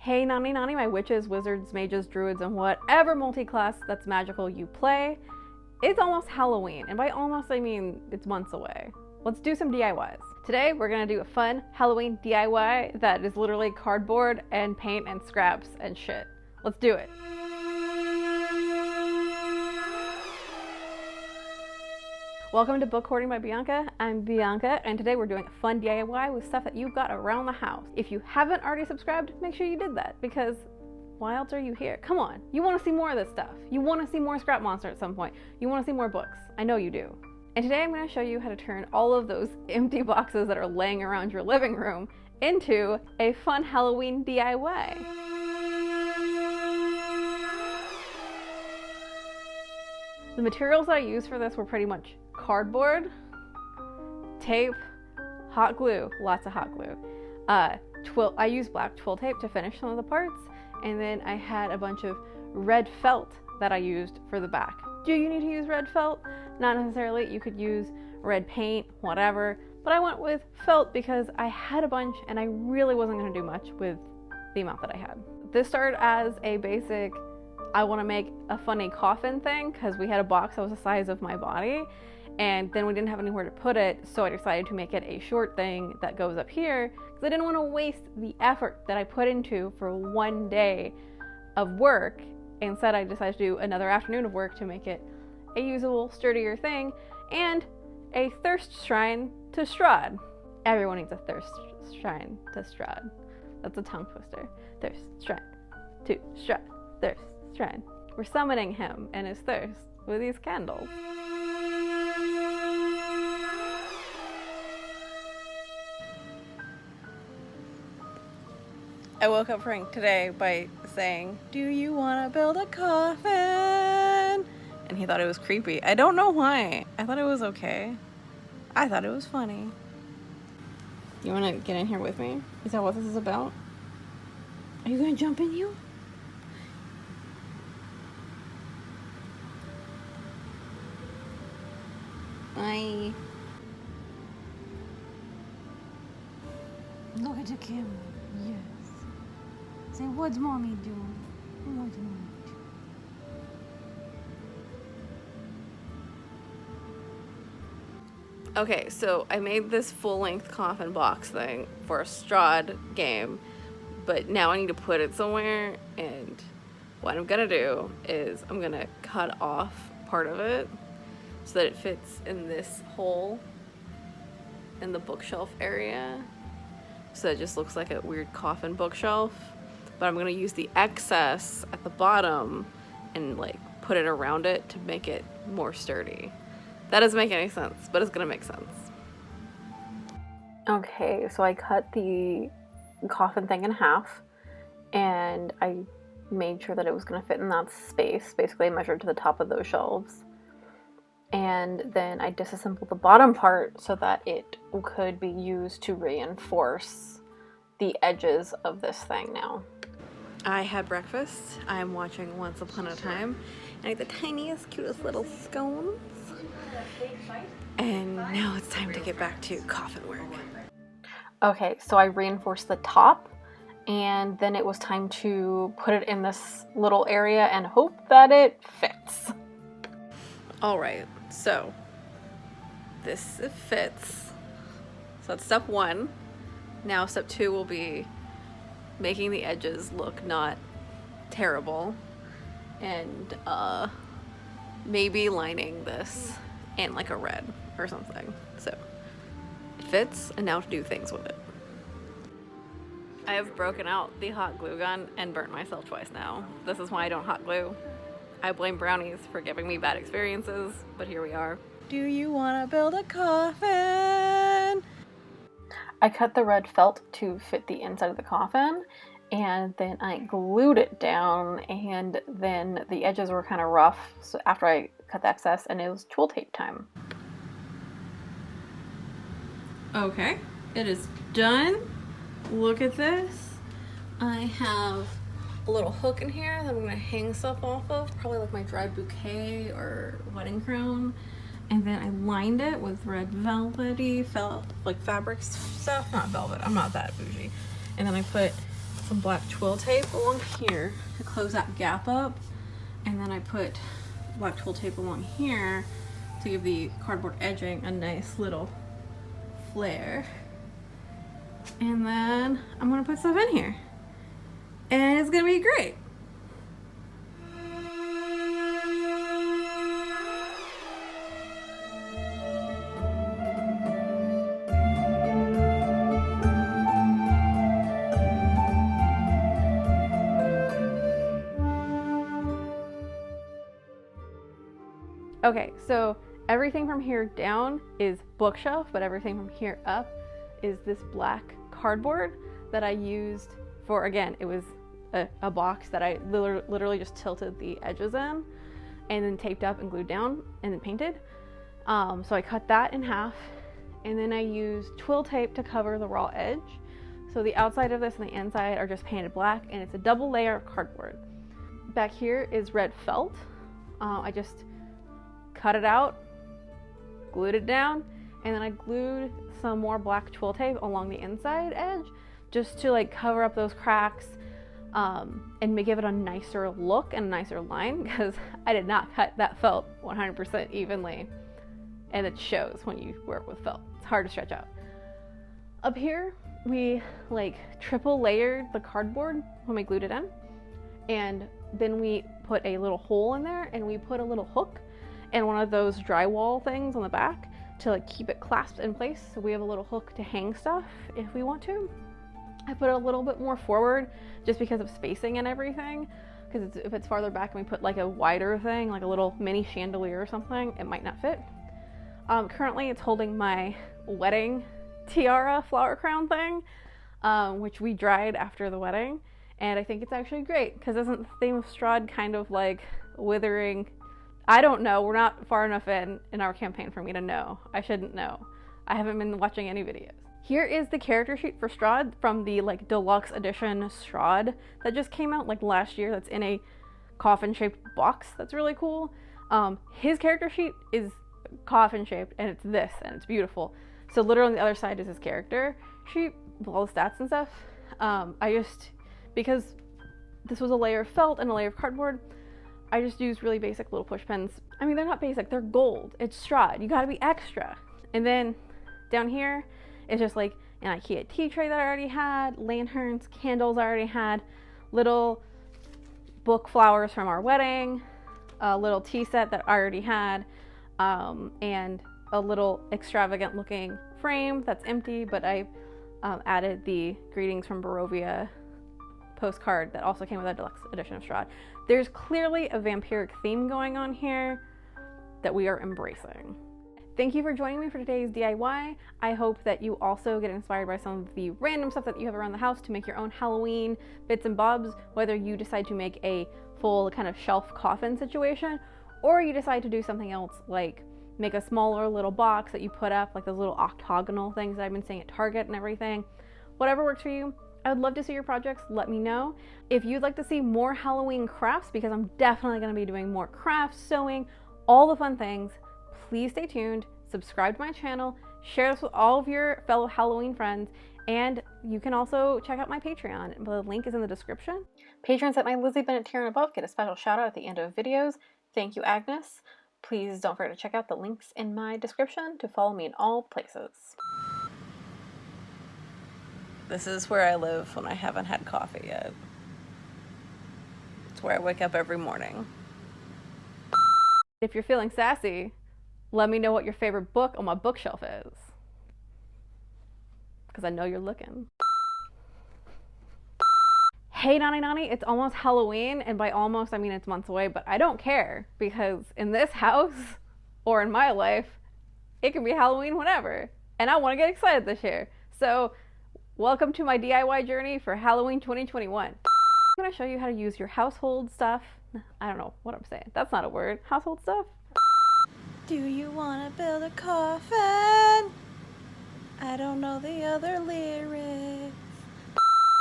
Hey nani nani, my witches, wizards, mages, druids, and whatever multi-class that's magical you play. It's almost Halloween, and by almost I mean it's months away. Let's do some DIYs. Today we're gonna do a fun Halloween DIY that is literally cardboard and paint and scraps and shit. Let's do it. Welcome to Book Hoarding by Bianca. I'm Bianca, and today we're doing a fun DIY with stuff that you've got around the house. If you haven't already subscribed, make sure you did that, because why else are you here? Come on, you want to see more of this stuff. You want to see more Scrap Monster at some point. You want to see more books. I know you do. And today I'm going to show you how to turn all of those empty boxes that are laying around your living room into a fun Halloween DIY. The materials that I used for this were pretty much cardboard, tape, hot glue, lots of hot glue. I used black twill tape to finish some of the parts, and then I had a bunch of red felt that I used for the back. Do you need to use red felt? Not necessarily. You could use red paint, whatever, but I went with felt because I had a bunch and I really wasn't going to do much with the amount that I had. This started as a basic, I want to make a funny coffin thing because we had a box that was the size of my body, and then we didn't have anywhere to put it, so I decided to make it a short thing that goes up here because I didn't want to waste the effort that I put into for one day of work. Instead, I decided to do another afternoon of work to make it a usable, sturdier thing and a thirst shrine to Strahd. Everyone needs a thirst shrine to Strahd. That's a tongue twister. Thirst shrine to Strahd. Thirst shrine. We're summoning him and his thirst with these candles. I woke up Frank today by saying, "Do you want to build a coffin?" And he thought it was creepy. I don't know why. I thought it was okay. I thought it was funny. You want to get in here with me? Is that what this is about? Are you going to jump in, you? Look at the camera. Yes. Say, what's mommy doing? What's mommy doing? Okay, so I made this full-length coffin box thing for a Strahd game, but now I need to put it somewhere, and what I'm gonna do is I'm gonna cut off part of it so that it fits in this hole in the bookshelf area, so it just looks like a weird coffin bookshelf. But I'm gonna use the excess at the bottom and like put it around it to make it more sturdy. That doesn't make any sense, but it's gonna make sense. Okay, so I cut the coffin thing in half, and I made sure that it was gonna fit in that space. Basically, I measured to the top of those shelves. And then I disassembled the bottom part so that it could be used to reinforce the edges of this thing now. I had breakfast. I'm watching Once Upon a Time, and I ate the tiniest, cutest little scones. And now it's time to get back to coffin work. Okay, so I reinforced the top, and then it was time to put it in this little area and hope that it fits. All right, so this fits. So that's step one. Now step two will be making the edges look not terrible, and maybe lining this in like a red or something. So it fits, and now to do things with it. I have broken out the hot glue gun and burnt myself twice now. This is why I don't hot glue. I blame brownies for giving me bad experiences, but here we are. Do you want to build a coffin? I cut the red felt to fit the inside of the coffin, and then I glued it down, and then the edges were kind of rough so after I cut the excess, and it was twill tape time. Okay, it is done. Look at this. I have a little hook in here that I'm gonna hang stuff off of, probably like my dried bouquet or wedding crown. And then I lined it with red velvety felt, like fabric stuff, not velvet, I'm not that bougie. And then I put some black twill tape along here to close that gap up, and then I put black twill tape along here to give the cardboard edging a nice little flare. And then I'm gonna put stuff in here, and it's gonna be great. Okay, so everything from here down is bookshelf, but everything from here up is this black cardboard that I used for, again, it was a box that I literally just tilted the edges in and then taped up and glued down and then painted. So I cut that in half, and then I used twill tape to cover the raw edge. So the outside of this and the inside are just painted black, and it's a double layer of cardboard. Back here is red felt. I just cut it out, glued it down, and then I glued some more black twill tape along the inside edge just to like cover up those cracks and give it a nicer look and a nicer line, because I did not cut that felt 100% evenly, and it shows when you work with felt. It's hard to stretch out. Up here we like triple layered the cardboard when we glued it in, and then we put a little hole in there, and we put a little hook and one of those drywall things on the back to like keep it clasped in place. So we have a little hook to hang stuff if we want to. I put it a little bit more forward just because of spacing and everything, because if it's farther back and we put like a wider thing, like a little mini chandelier or something, it might not fit. Currently it's holding my wedding tiara flower crown thing, which we dried after the wedding, and I think it's actually great because isn't the theme of Strahd kind of like withering? I don't know. We're not far enough in our campaign for me to know. I shouldn't know. I haven't been watching any videos. Here is the character sheet for Strahd from the like deluxe edition Strahd that just came out like last year. That's in a coffin shaped box. That's really cool. His character sheet is coffin shaped, and it's this, and it's beautiful. So literally on the other side is his character sheet with all the stats and stuff. Because this was a layer of felt and a layer of cardboard, I just used really basic little push pins. I mean, they're not basic, they're gold. It's Strahd, you gotta be extra. And then down here, it's just like an IKEA tea tray that I already had, lanterns, candles I already had, little book flowers from our wedding, a little tea set that I already had, and a little extravagant looking frame that's empty, but I added the Greetings from Barovia postcard that also came with a deluxe edition of Strahd. There's clearly a vampiric theme going on here that we are embracing. Thank you for joining me for today's DIY. I hope that you also get inspired by some of the random stuff that you have around the house to make your own Halloween bits and bobs, whether you decide to make a full kind of shelf coffin situation, or you decide to do something else like make a smaller little box that you put up, like those little octagonal things that I've been seeing at Target and everything. Whatever works for you. I would love to see your projects. Let me know. If you'd like to see more Halloween crafts, because I'm definitely going to be doing more crafts, sewing, all the fun things, please stay tuned, subscribe to my channel, share this with all of your fellow Halloween friends, and you can also check out my Patreon. The link is in the description. Patrons at my Lizzie Bennett tier and above get a special shout out at the end of videos. Thank you, Agnes. Please don't forget to check out the links in my description to follow me in all places. This is where I live when I haven't had coffee yet. It's where I wake up every morning. If you're feeling sassy, let me know what your favorite book on my bookshelf is, because I know you're looking. Hey Nani Nani, it's almost Halloween, and by almost I mean it's months away, but I don't care, because in this house, or in my life, it can be Halloween whenever, and I want to get excited this year. So welcome to my DIY journey for Halloween 2021. I'm going to show you how to use your household stuff. I don't know what I'm saying. That's not a word. Household stuff. Do you want to build a coffin? I don't know the other lyrics.